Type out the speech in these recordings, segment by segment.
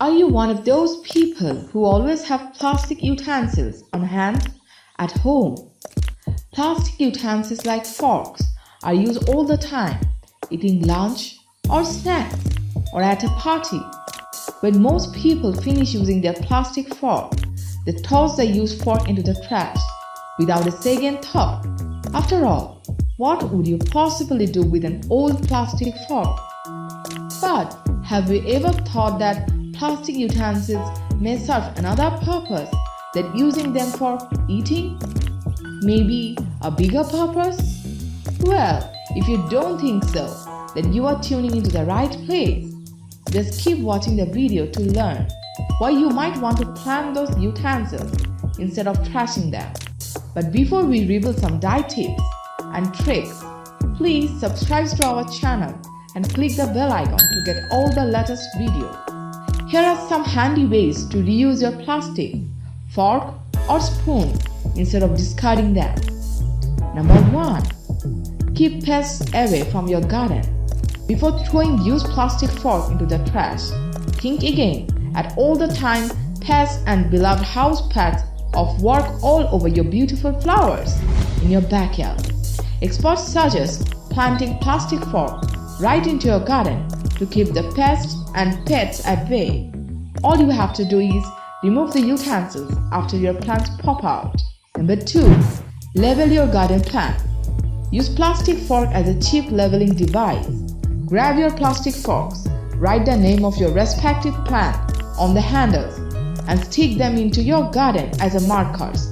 Are you one of those people who always have plastic utensils on hand at home? Plastic utensils like forks are used all the time, eating lunch or snacks or at a party. When most people finish using their plastic fork, they toss the used fork into the trash without a second thought. After all, what would you possibly do with an old plastic fork? But have you ever thought that plastic utensils may serve another purpose than using them for eating? Maybe a bigger purpose? Well, if you don't think so, then you are tuning into the right place. Just keep watching the video to learn why you might want to plant those utensils instead of trashing them. But before we reveal some diet tips and tricks, please subscribe to our channel and click the bell icon to get all the latest videos. Here are some handy ways to reuse your plastic fork or spoon instead of discarding them. Number 1. Keep pests away from your garden. Before throwing used plastic fork into the trash, think again at all the time pests and beloved house pets of work all over your beautiful flowers in your backyard. Experts suggest planting plastic fork right into your garden to keep the pests and pets at bay. All you have to do is remove the utensils after your plants pop out. Number 2. Level your garden plant. Use plastic fork as a cheap leveling device. Grab your plastic forks, write the name of your respective plant on the handles, and stick them into your garden as a markers.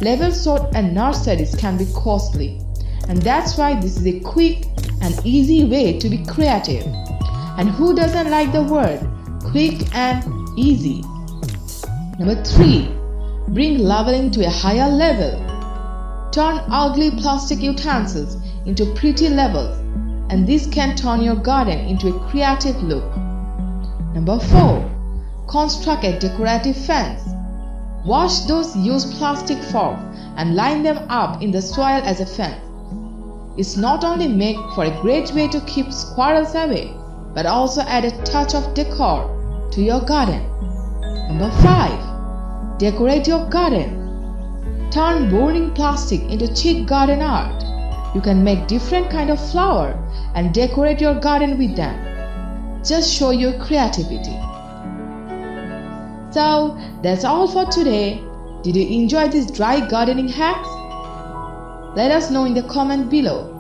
Level sort and nurseries can be costly, and that's why this is a quick and easy way to be creative. And who doesn't like the word quick and easy? Number 3. Bring leveling to a higher level. Turn ugly plastic utensils into pretty levels, and this can turn your garden into a creative look. Number 4. Construct a decorative fence. Wash those used plastic forks and line them up in the soil as a fence. It's not only make for a great way to keep squirrels away, but also add a touch of decor to your garden. Number 5. Decorate your garden. Turn boring plastic into chic garden art. You can make different kind of flower and decorate your garden with them. Just show your creativity. So that's all for today. Did you enjoy these dry gardening hacks? Let us know in the comment below.